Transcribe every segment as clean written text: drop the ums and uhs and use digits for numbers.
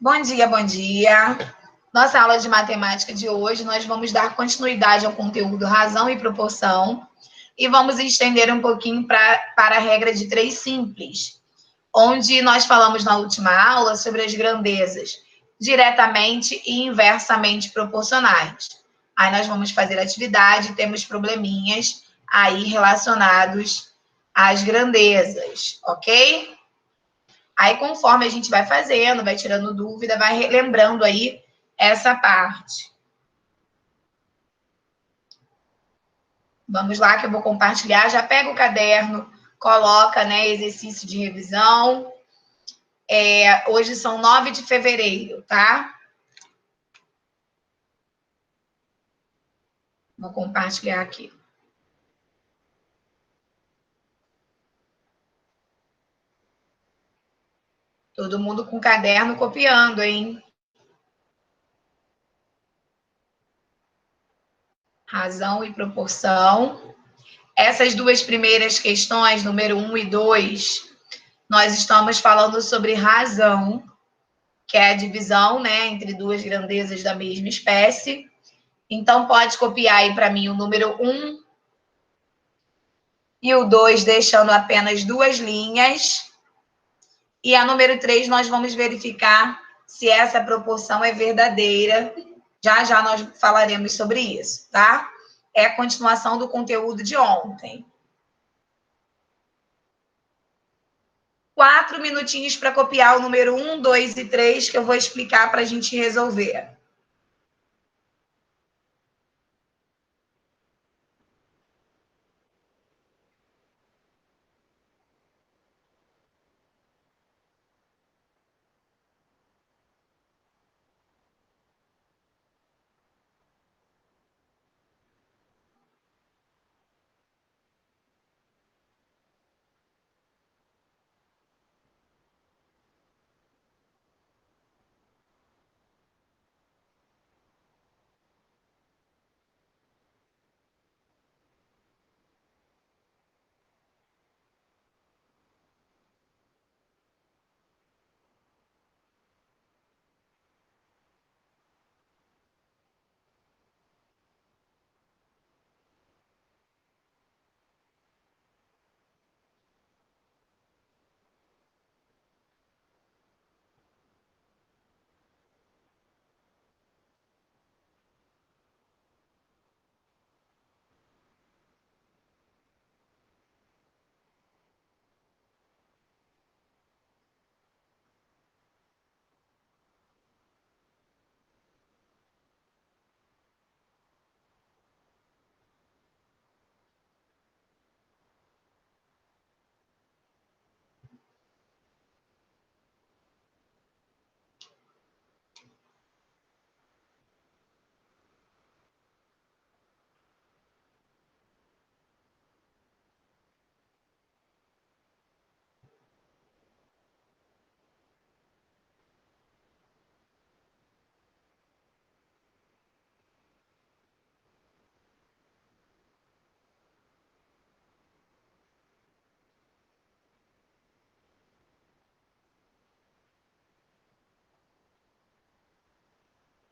Bom dia, bom dia. Nossa aula de matemática de hoje, nós vamos dar continuidade ao conteúdo razão e proporção e vamos estender um pouquinho para a regra de 3 simples, onde nós falamos na última aula sobre as grandezas diretamente e inversamente proporcionais. Aí nós vamos fazer atividade, temos probleminhas aí relacionados às grandezas, ok? Aí, conforme a gente vai fazendo, vai tirando dúvida, vai lembrando aí essa parte. Vamos lá que eu vou compartilhar. Já pega o caderno, coloca, né, exercício de revisão. Hoje são 9 de fevereiro, tá? Vou compartilhar aqui. Todo mundo com caderno copiando, hein? Razão e proporção. Essas duas primeiras questões, número 1 e 2, nós estamos falando sobre razão, que é a divisão, né, entre duas grandezas da mesma espécie. Então, pode copiar aí para mim o número 1 e o 2, deixando apenas duas linhas. E a número 3, nós vamos verificar se essa proporção é verdadeira. Já já nós falaremos sobre isso, tá? É a continuação do conteúdo de ontem. 4 minutinhos para copiar o número 1, 2 e 3, que eu vou explicar para a gente resolver.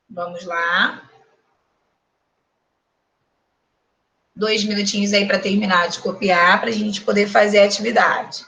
Vamos lá. 2 minutinhos aí para terminar de copiar, para a gente poder fazer a atividade.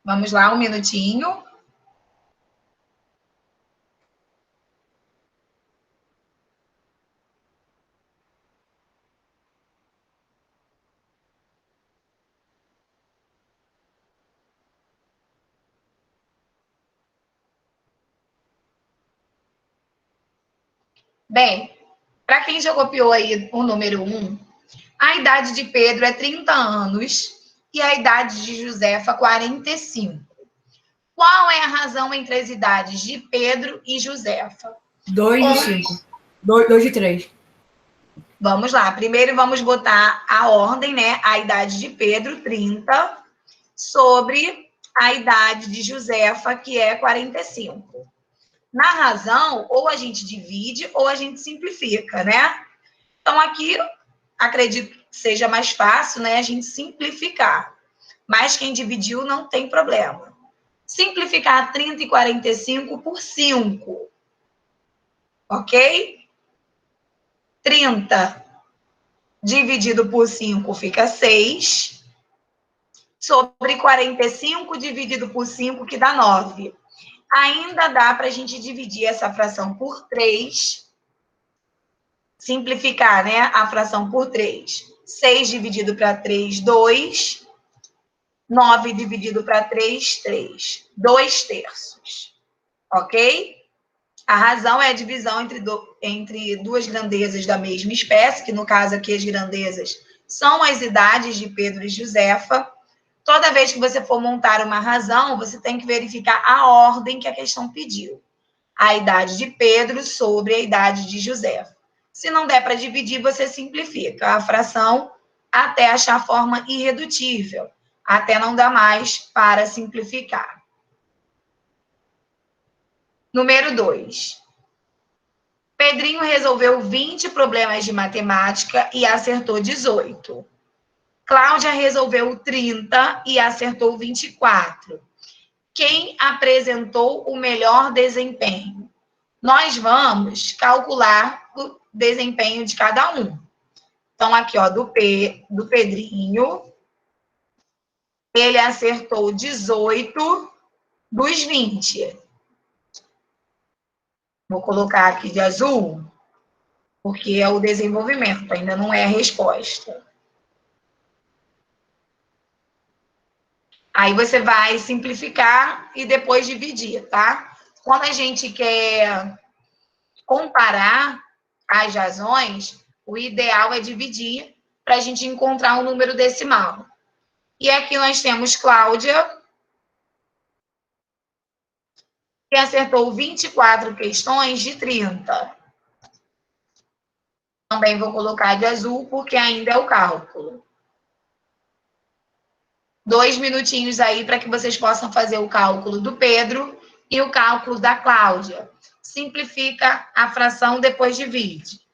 Vamos lá, um minutinho. Bem, para quem já copiou aí o número 1, a idade de Pedro é 30 anos e a idade de Josefa, 45. Qual é a razão entre as idades de Pedro e Josefa? 2 de 5. 2 de 3. Vamos lá. Primeiro vamos botar a ordem, né? A idade de Pedro, 30, sobre a idade de Josefa, que é 45. Na razão, ou a gente divide ou a gente simplifica, né? Então, aqui, acredito que seja mais fácil, né? A gente simplificar. Mas quem dividiu não tem problema. Simplificar 30 e 45 por 5. Ok? 30 dividido por 5 fica 6. Sobre 45 dividido por 5, que dá 9. Ainda dá para a gente dividir essa fração por 3. Simplificar, né? A fração por 3. 6 dividido para 3, 2. 9 dividido para 3, 3. 2 terços. Ok? A razão é a divisão entre duas grandezas da mesma espécie, que no caso aqui as grandezas são as idades de Pedro e Josefa. Toda vez que você for montar uma razão, você tem que verificar a ordem que a questão pediu. A idade de Pedro sobre a idade de Josefa. Se não der para dividir, você simplifica a fração até achar a forma irredutível, até não dar mais para simplificar. Número 2. Pedrinho resolveu 20 problemas de matemática e acertou 18. Cláudia resolveu 30 e acertou 24. Quem apresentou o melhor desempenho? Nós vamos calcular o desempenho de cada um. Então, aqui, ó, do Pedrinho, ele acertou 18 dos 20. Vou colocar aqui de azul, porque é o desenvolvimento, ainda não é a resposta. Aí você vai simplificar e depois dividir, tá? Quando a gente quer comparar as razões, o ideal é dividir para a gente encontrar um número decimal. E aqui nós temos Cláudia, que acertou 24 questões de 30. Também vou colocar de azul, porque ainda é o cálculo. 2 minutinhos aí para que vocês possam fazer o cálculo do Pedro e o cálculo da Cláudia. Simplifica a fração, depois divide.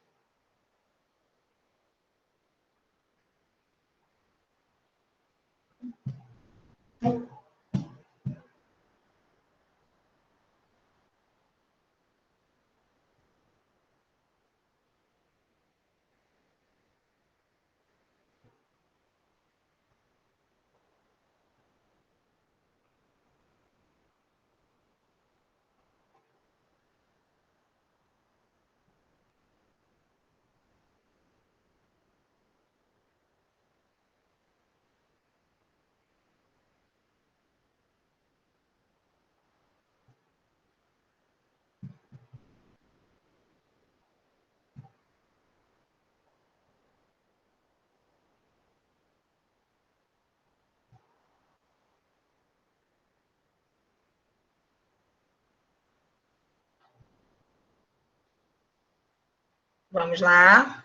Vamos lá.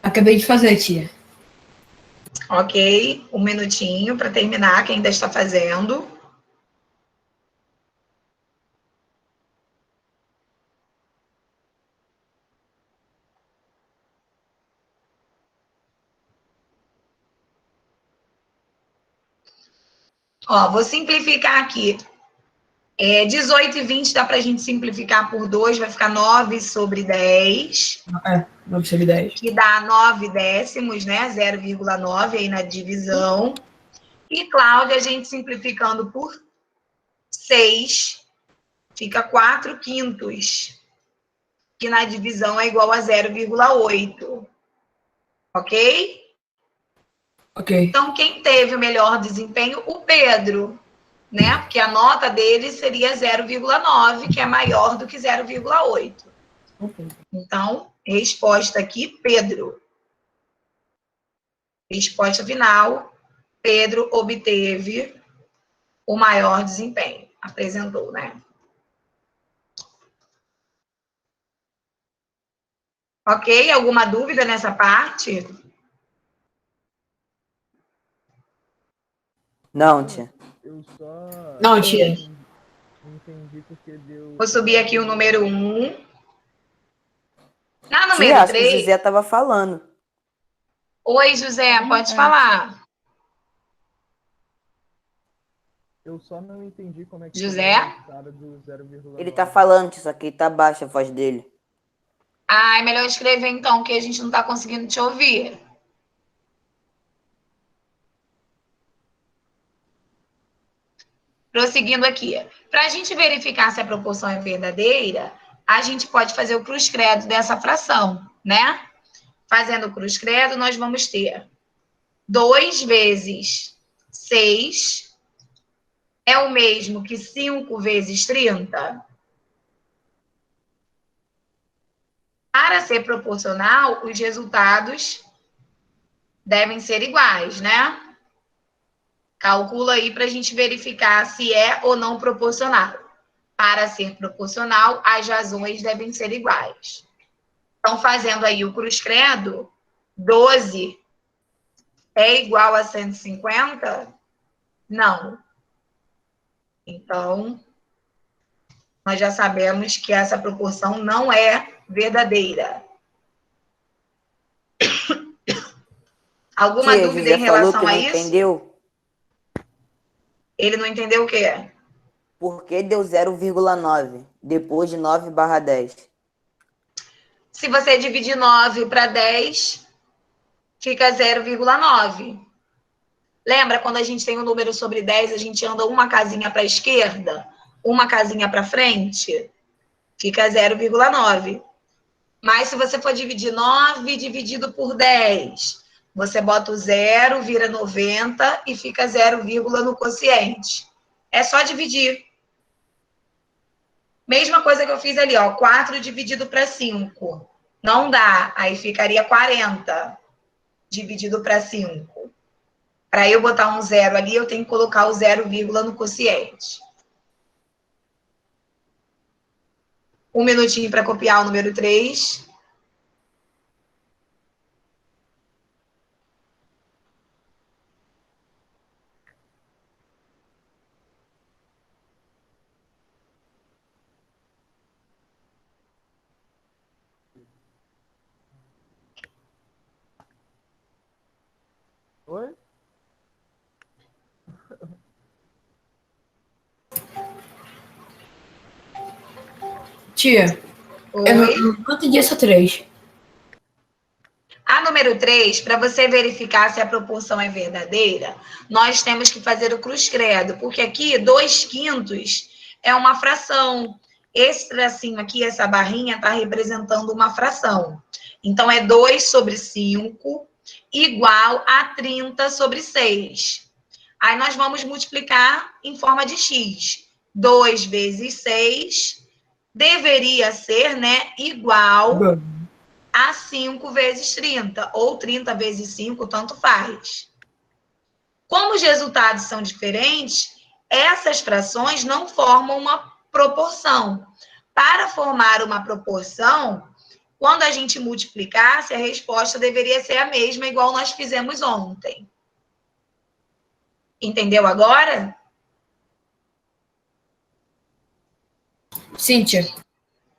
Acabei de fazer, tia. Ok, um minutinho para terminar, quem ainda está fazendo. Ó, vou simplificar aqui. 18 e 20 dá para a gente simplificar por 2, vai ficar 9 sobre 10. 9 sobre 10. Que dá 9 décimos, né? 0,9 aí na divisão. E Cláudia, a gente simplificando por 6, fica 4/5, que na divisão é igual a 0,8. Ok? Ok. Então, quem teve o melhor desempenho? O Pedro, né? Porque a nota dele seria 0,9, que é maior do que 0,8. Ok. Então, resposta aqui, Pedro. Resposta final, Pedro obteve o maior desempenho. Apresentou, né? Ok? Alguma dúvida nessa parte? Não, tia. Eu só Não, tia. entendi porque deu. Vou subir aqui o número 1. Na Tia, número acho que o 3. José tava falando. Oi, José, pode falar. Eu só não entendi como é que chegou José? no resultado do 0,9. Ele tá falando, tia, só que tá baixa a voz dele. Ah, é melhor escrever então, que a gente não está conseguindo te ouvir. Prosseguindo aqui. Para a gente verificar se a proporção é verdadeira, a gente pode fazer o cruz-credo dessa fração, né? Fazendo o cruz-credo, nós vamos ter 2 vezes 6 é o mesmo que 5 vezes 30. Para ser proporcional, os resultados devem ser iguais, né? Calcula aí para a gente verificar se é ou não proporcional. Para ser proporcional, as razões devem ser iguais. Então, fazendo aí o cruz-credo, 12 é igual a 150? Não. Então, nós já sabemos que essa proporção não é verdadeira. Alguma Tia, dúvida José em falou relação que a não isso? entendeu Ele não entendeu o quê? por que deu 0,9 depois de 9/10. Se você dividir 9 para 10, fica 0,9. Lembra quando a gente tem um número sobre 10, a gente anda uma casinha para a esquerda, uma casinha para frente? Fica 0,9. Mas se você for dividir 9 dividido por 10, você bota o 0, vira 90 e fica 0, no quociente. É só dividir. Mesma coisa que eu fiz ali, ó, 4 dividido para 5. Não dá, aí ficaria 40 dividido para 5. Para eu botar um 0 ali, eu tenho que colocar o 0, no quociente. Um minutinho para copiar o número 3. Oi? Tia, eu Oi. não entendi essa 3. A número 3, para você verificar se a proporção é verdadeira, nós temos que fazer o cruz-credo, porque aqui 2/5 é uma fração. Esse tracinho aqui, essa barrinha, está representando uma fração. Então, é 2 sobre 5 igual a 30 sobre 6. Aí, nós vamos multiplicar em forma de x. 2 vezes 6 deveria ser, né, igual a 5 vezes 30, ou 30 vezes 5, tanto faz. Como os resultados são diferentes, essas frações não formam uma proporção. Para formar uma proporção, quando a gente multiplicasse, a resposta deveria ser a mesma, igual nós fizemos ontem. Entendeu agora? Sim, tia.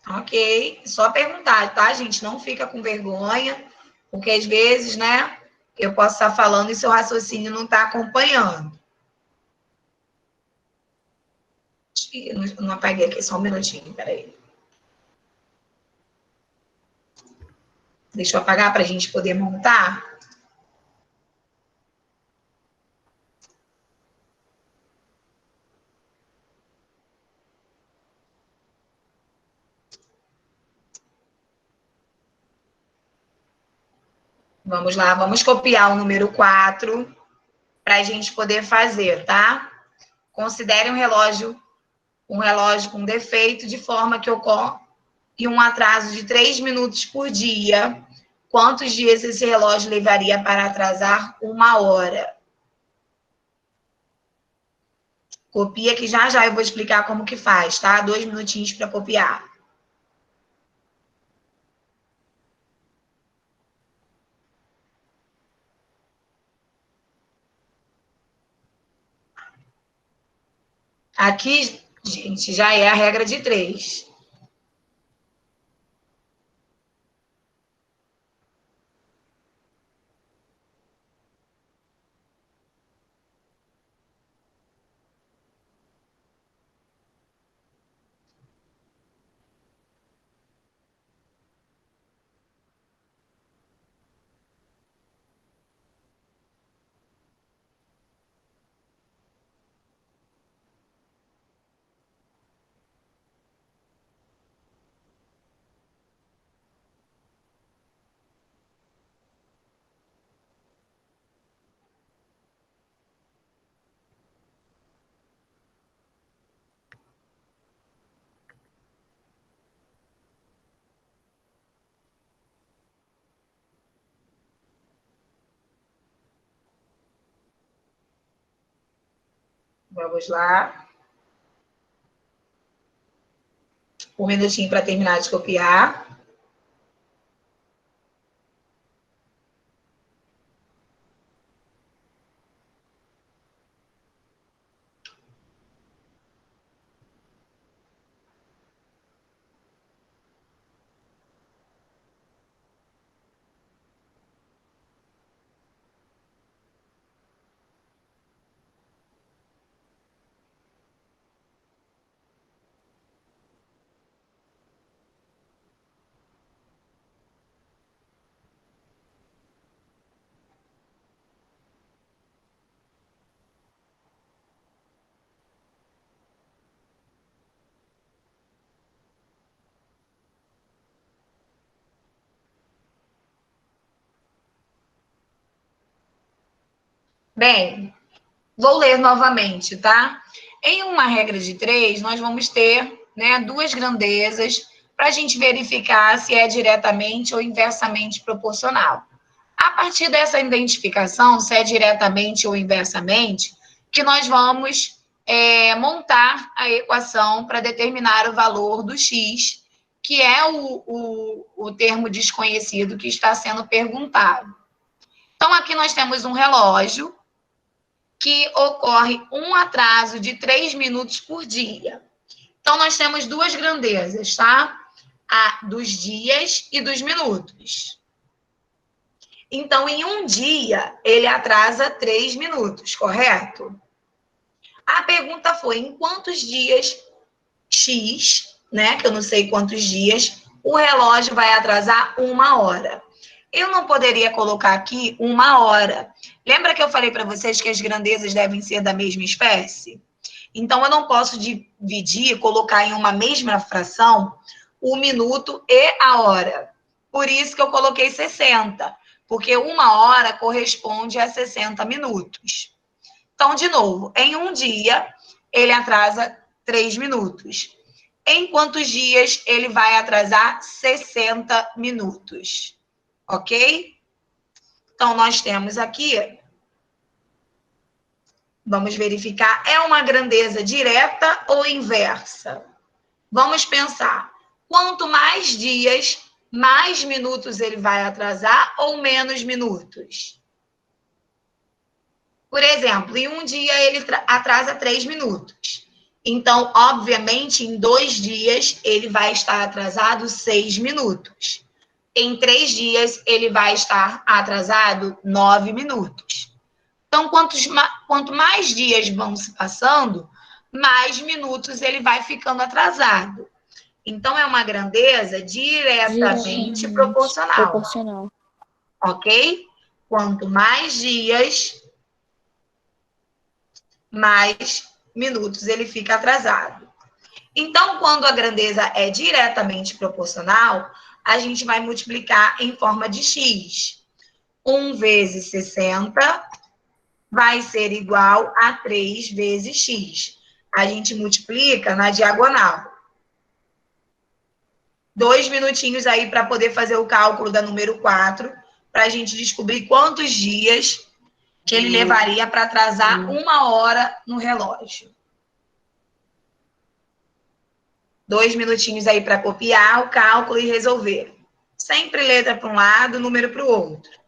Ok. Só perguntar, tá, gente? Não fica com vergonha, porque às vezes, né, eu posso estar falando e seu raciocínio não está acompanhando. Não apaguei aqui, só um minutinho, peraí. Deixa eu apagar para a gente poder montar. Vamos lá, vamos copiar o número 4 para a gente poder fazer, tá? Considere um relógio com defeito, de forma que ocorre um atraso de 3 minutos por dia. Quantos dias esse relógio levaria para atrasar 1 hora? Copia que já já eu vou explicar como que faz, tá? 2 minutinhos para copiar. Aqui, gente, já é a regra de 3. Vamos lá. Um minutinho para terminar de copiar. Bem, vou ler novamente, tá? Em uma regra de 3, nós vamos ter, né, 2 grandezas para a gente verificar se é diretamente ou inversamente proporcional. A partir dessa identificação, se é diretamente ou inversamente, que nós vamos montar a equação para determinar o valor do x, que é o termo desconhecido que está sendo perguntado. Então, aqui nós temos um relógio que ocorre um atraso de 3 minutos por dia. Então, nós temos 2 grandezas, tá? A dos dias e dos minutos. Então, em um dia, ele atrasa 3 minutos, correto? A pergunta foi, em quantos dias X, né, que eu não sei quantos dias, o relógio vai atrasar 1 hora. Eu não poderia colocar aqui 1 hora. Lembra que eu falei para vocês que as grandezas devem ser da mesma espécie? Então, eu não posso dividir, colocar em uma mesma fração o minuto e a hora. Por isso que eu coloquei 60, porque 1 hora corresponde a 60 minutos. Então, de novo, em um dia, ele atrasa 3 minutos. Em quantos dias ele vai atrasar 60 minutos? Ok? Então, nós temos aqui, vamos verificar, é uma grandeza direta ou inversa? Vamos pensar, quanto mais dias, mais minutos ele vai atrasar ou menos minutos? Por exemplo, em um dia ele atrasa 3 minutos. Então, obviamente, em 2 dias ele vai estar atrasado 6 minutos. Em 3 dias ele vai estar atrasado 9 minutos. Então, quanto mais dias vão se passando, mais minutos ele vai ficando atrasado. Então, é uma grandeza diretamente proporcional. Ok? Quanto mais dias, mais minutos ele fica atrasado. Então, quando a grandeza é diretamente proporcional, a gente vai multiplicar em forma de x. 1 vezes 60 vai ser igual a 3 vezes x. A gente multiplica na diagonal. 2 minutinhos aí para poder fazer o cálculo da número 4, para a gente descobrir quantos dias que ele levaria para atrasar 1 hora no relógio. 2 minutinhos aí para copiar o cálculo e resolver. Sempre letra para um lado, número para o outro.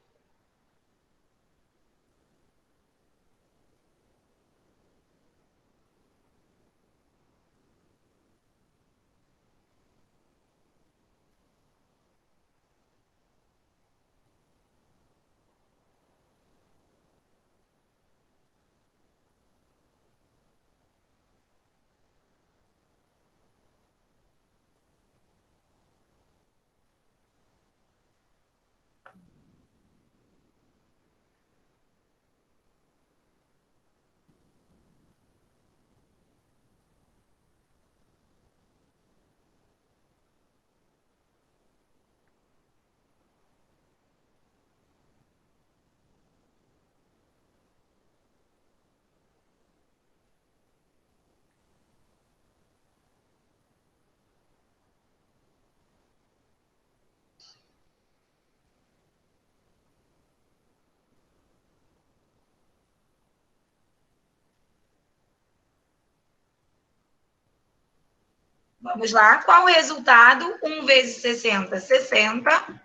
Vamos lá. Qual o resultado? 1 vezes 60, 60,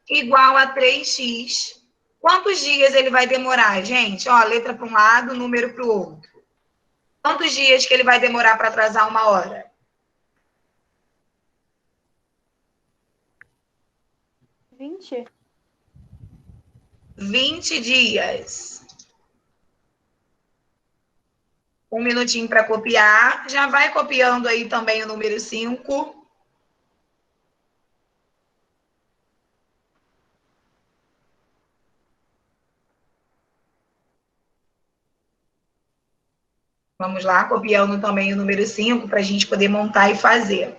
igual a 3x. Quantos dias ele vai demorar, gente? Ó, letra para um lado, número para o outro. Quantos dias que ele vai demorar para atrasar 1 hora? 20. 20 dias. 1 minutinho para copiar. Já vai copiando aí também o número 5. Vamos lá, copiando também o número 5 para a gente poder montar e fazer.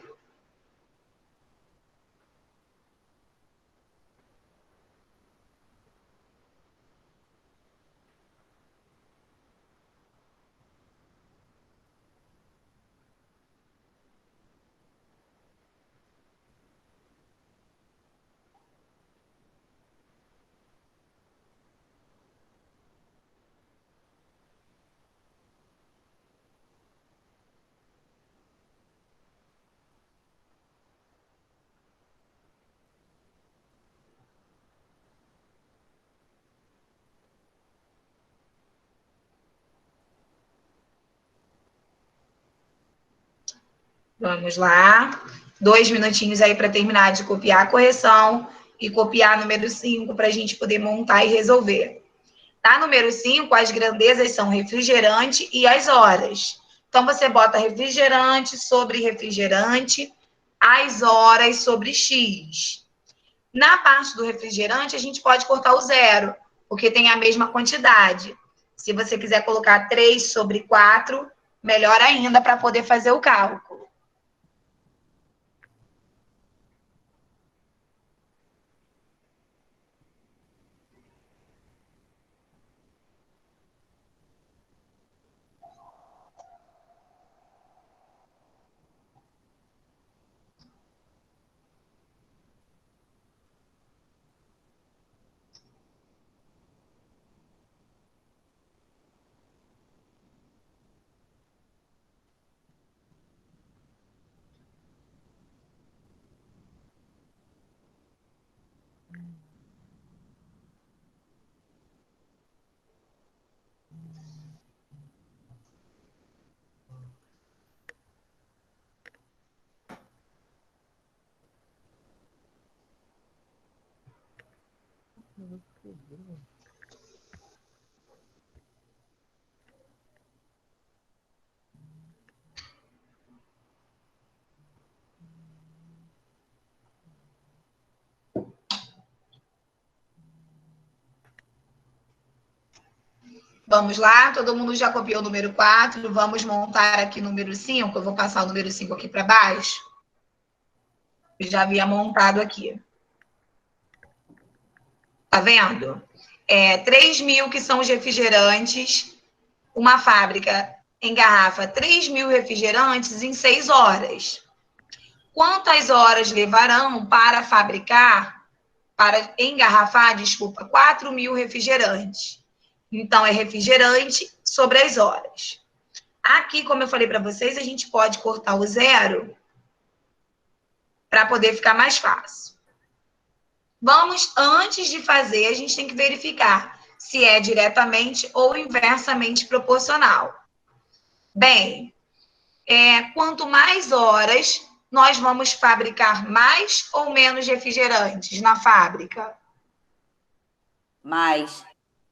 Vamos lá. 2 minutinhos aí para terminar de copiar a correção e copiar número 5 para a gente poder montar e resolver. Tá? Número 5, as grandezas são refrigerante e as horas. Então, você bota refrigerante sobre refrigerante, as horas sobre X. Na parte do refrigerante, a gente pode cortar o 0, porque tem a mesma quantidade. Se você quiser colocar 3 sobre 4, melhor ainda para poder fazer o cálculo. Vamos lá, todo mundo já copiou o número 4, vamos montar aqui o número 5, eu vou passar o número 5 aqui para baixo. Eu já havia montado aqui. Tá vendo? 3.000 que são os refrigerantes. Uma fábrica engarrafa 3.000 refrigerantes em 6 horas. Quantas horas levarão para engarrafar, 4.000 refrigerantes? Então, é refrigerante sobre as horas. Aqui, como eu falei para vocês, a gente pode cortar o zero para poder ficar mais fácil. Antes de fazer, a gente tem que verificar se é diretamente ou inversamente proporcional. Bem, quanto mais horas, nós vamos fabricar mais ou menos refrigerantes na fábrica? Mais.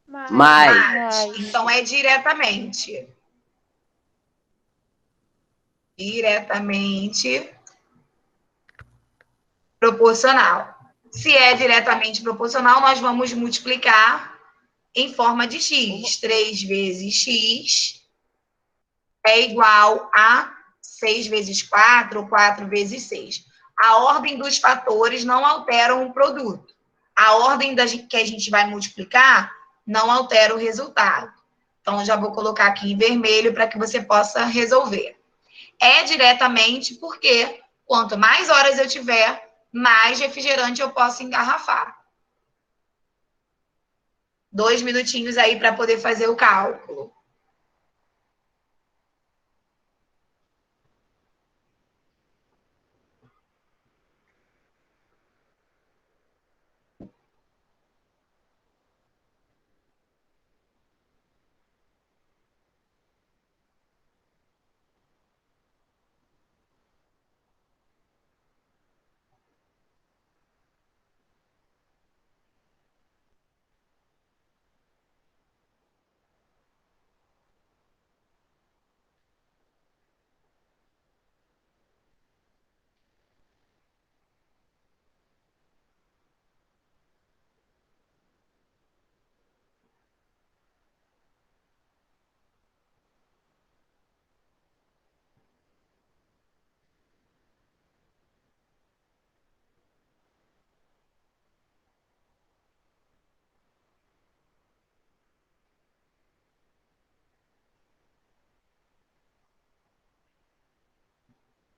Mais. Então, é diretamente. Diretamente proporcional. Se é diretamente proporcional, nós vamos multiplicar em forma de x. 3 vezes x é igual a 6 vezes 4 ou 4 vezes 6. A ordem dos fatores não alteram o produto. A ordem que a gente vai multiplicar não altera o resultado. Então, eu já vou colocar aqui em vermelho para que você possa resolver. É diretamente porque quanto mais horas eu tiver, mais refrigerante eu posso engarrafar. 2 minutinhos aí para poder fazer o cálculo.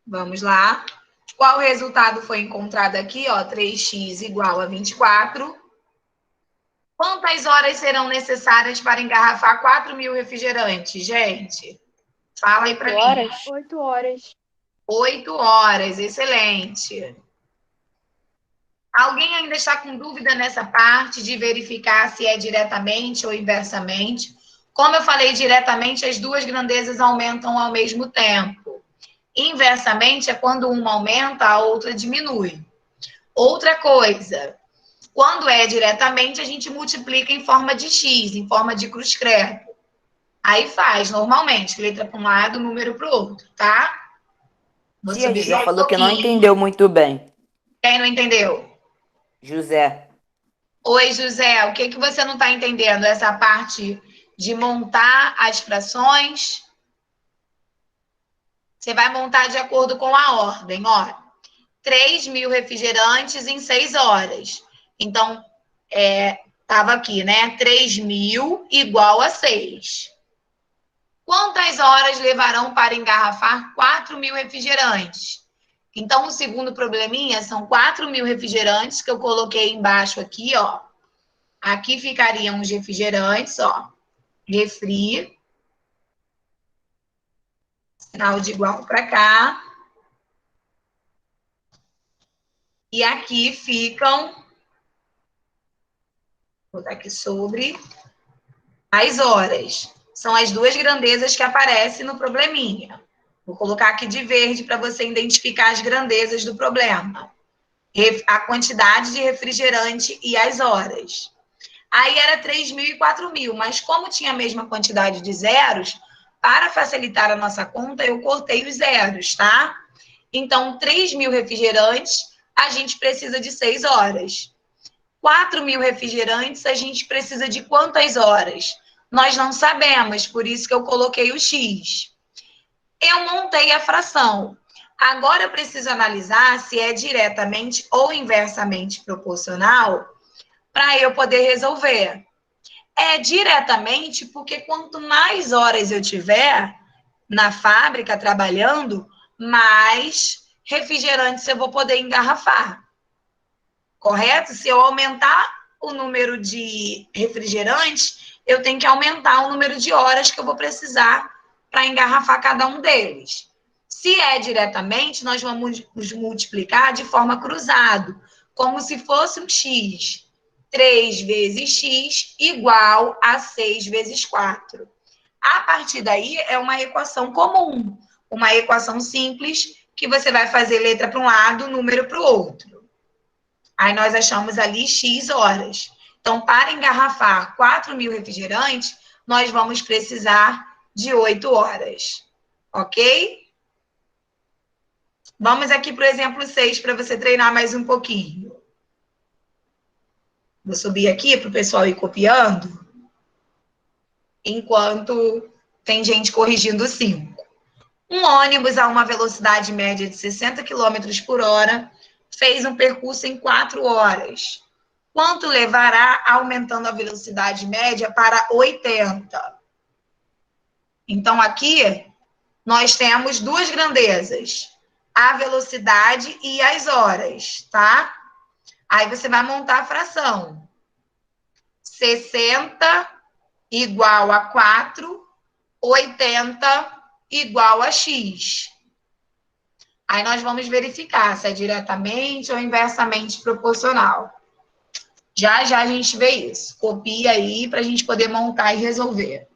Vamos lá. Qual resultado foi encontrado aqui? 3x igual a 24. Quantas horas serão necessárias para engarrafar 4.000 refrigerantes, gente? Fala aí para mim. 8 horas. 8 horas, excelente. Alguém ainda está com dúvida nessa parte de verificar se é diretamente ou inversamente? Como eu falei diretamente, as duas grandezas aumentam ao mesmo tempo. Inversamente é quando uma aumenta, a outra diminui. Outra coisa, quando é diretamente, a gente multiplica em forma de x, em forma de cruz-credo. Aí faz, normalmente, letra para um lado, número para o outro, tá? Tia, José falou que não entendeu muito bem. Quem não entendeu? José. Oi, José, o que você não está entendendo? Essa parte de montar as frações? Você vai montar de acordo com a ordem, 3.000 refrigerantes em 6 horas. Então, estava aqui, né? 3.000 igual a 6. Quantas horas levarão para engarrafar 4.000 refrigerantes? Então, o segundo probleminha são 4.000 refrigerantes que eu coloquei embaixo aqui, Aqui ficariam os refrigerantes, refri. Sinal de igual para cá. E aqui ficam, vou botar aqui sobre, as horas. São as duas grandezas que aparecem no probleminha. Vou colocar aqui de verde para você identificar as grandezas do problema. A quantidade de refrigerante e as horas. Aí era 3.000 e 4.000, mas como tinha a mesma quantidade de zeros, para facilitar a nossa conta, eu cortei os zeros, tá? Então, 3.000 refrigerantes, a gente precisa de 6 horas. 4.000 refrigerantes, a gente precisa de quantas horas? Nós não sabemos, por isso que eu coloquei o X. Eu montei a fração. Agora eu preciso analisar se é diretamente ou inversamente proporcional para eu poder resolver? É diretamente porque quanto mais horas eu tiver na fábrica trabalhando, mais refrigerantes eu vou poder engarrafar. Correto? Se eu aumentar o número de refrigerantes, eu tenho que aumentar o número de horas que eu vou precisar para engarrafar cada um deles. Se é diretamente, nós vamos multiplicar de forma cruzada, como se fosse um x. 3 vezes x igual a 6 vezes 4. A partir daí, é uma equação comum, uma equação simples, que você vai fazer letra para um lado, número para o outro. Aí nós achamos ali X horas. Então, para engarrafar 4.000 refrigerantes, nós vamos precisar de 8 horas. Ok? Vamos aqui para o exemplo 6, para você treinar mais um pouquinho. Vou subir aqui para o pessoal ir copiando, enquanto tem gente corrigindo o 5. Um ônibus a uma velocidade média de 60 km por hora fez um percurso em 4 horas. Quanto levará aumentando a velocidade média para 80? Então, aqui, nós temos duas grandezas, a velocidade e as horas, tá? Aí você vai montar a fração. 60 igual a 4, 80 igual a x. Aí nós vamos verificar se é diretamente ou inversamente proporcional. Já já a gente vê isso. Copia aí para a gente poder montar e resolver.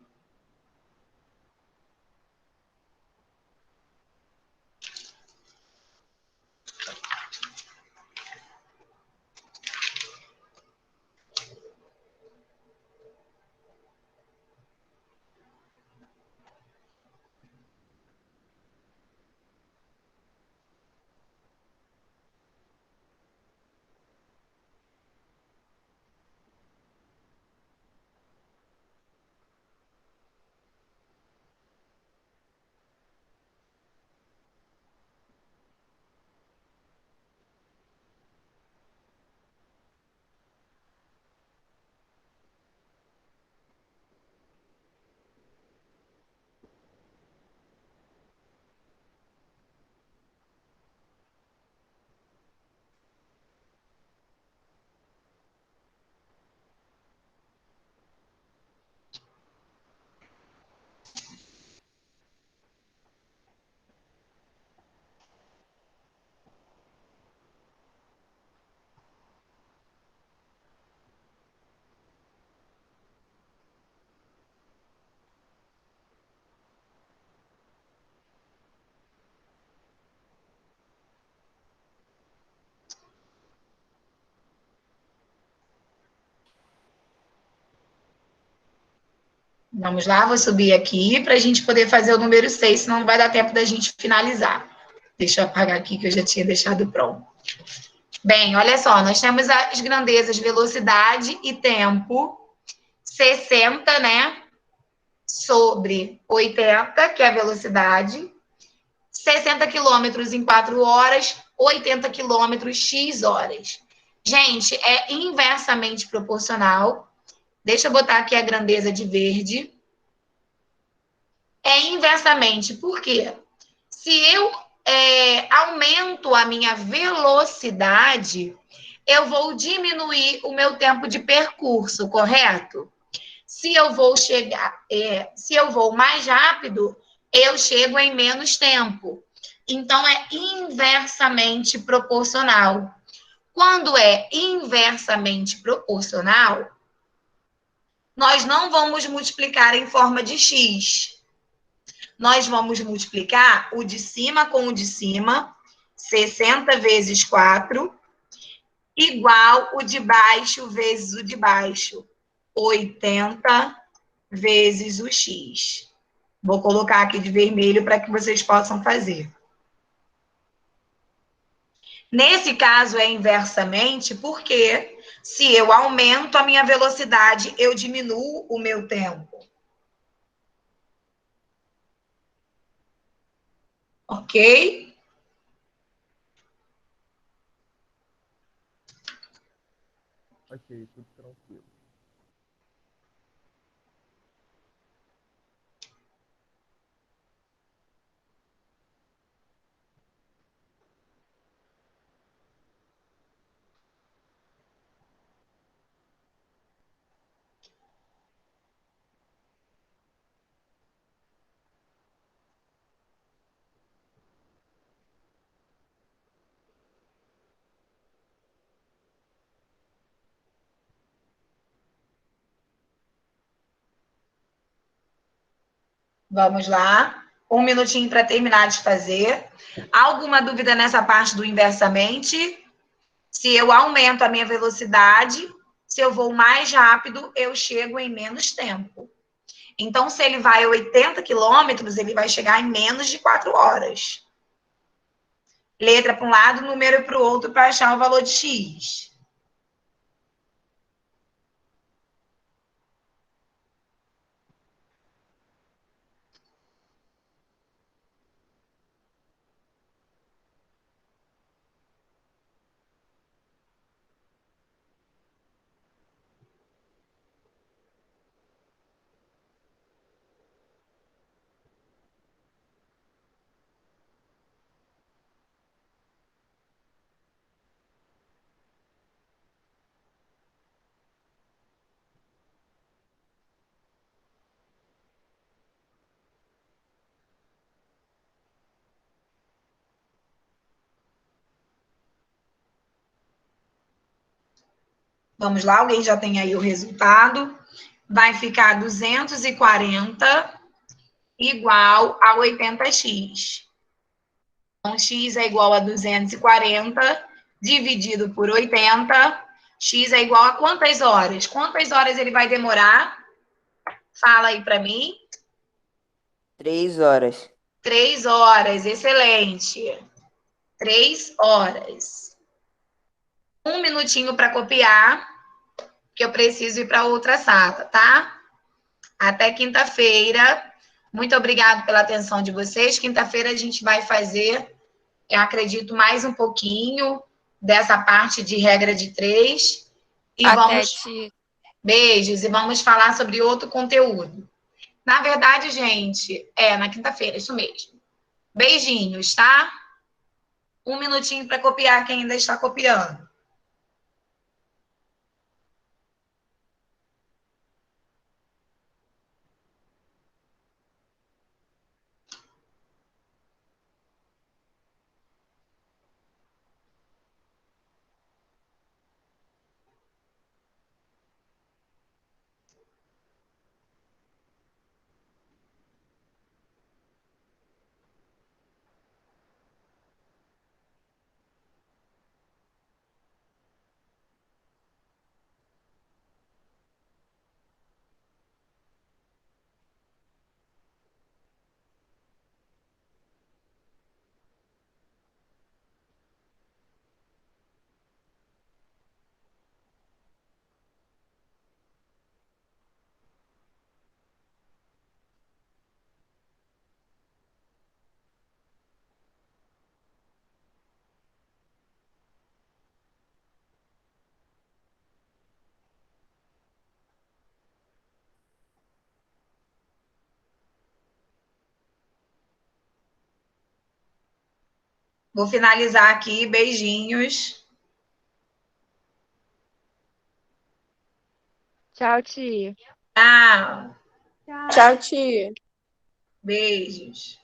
Vamos lá, vou subir aqui para a gente poder fazer o número 6, senão não vai dar tempo da gente finalizar. Deixa eu apagar aqui que eu já tinha deixado pronto. Bem, olha só, nós temos as grandezas velocidade e tempo. 60, né? Sobre 80, que é a velocidade. 60 quilômetros em 4 horas, 80 quilômetros x horas. Gente, é inversamente proporcional. Deixa eu botar aqui a grandeza de verde. É inversamente, por quê? Se eu aumento a minha velocidade, eu vou diminuir o meu tempo de percurso, correto? Se eu vou se eu vou mais rápido, eu chego em menos tempo. Então, é inversamente proporcional. Quando é inversamente proporcional, nós não vamos multiplicar em forma de x. Nós vamos multiplicar o de cima com o de cima, 60 vezes 4, igual o de baixo vezes o de baixo, 80 vezes o x. Vou colocar aqui de vermelho para que vocês possam fazer. Nesse caso, é inversamente, porque se eu aumento a minha velocidade, eu diminuo o meu tempo. Ok? Ok, tudo tranquilo. Vamos lá. Um minutinho para terminar de fazer. Alguma dúvida nessa parte do inversamente? Se eu aumento a minha velocidade, se eu vou mais rápido, eu chego em menos tempo. Então, se ele vai a 80 quilômetros, ele vai chegar em menos de 4 horas. Letra para um lado, número para o outro, para achar o valor de x. Vamos lá, alguém já tem aí o resultado. Vai ficar 240 igual a 80x. Então, x é igual a 240 dividido por 80. X é igual a quantas horas? Quantas horas ele vai demorar? Fala aí para mim. 3 horas. 3 horas, excelente. 3 horas. Um minutinho para copiar, que eu preciso ir para outra sala, tá? Até quinta-feira. Muito obrigado pela atenção de vocês. Quinta-feira a gente vai fazer, eu acredito, mais um pouquinho dessa parte de regra de 3. E vamos... Beijos. E vamos falar sobre outro conteúdo. Na verdade, gente, na quinta-feira, isso mesmo. Beijinhos, tá? Um minutinho para copiar quem ainda está copiando. Vou finalizar aqui. Beijinhos. Tchau, tia. Tchau. Tchau, tia. Beijos.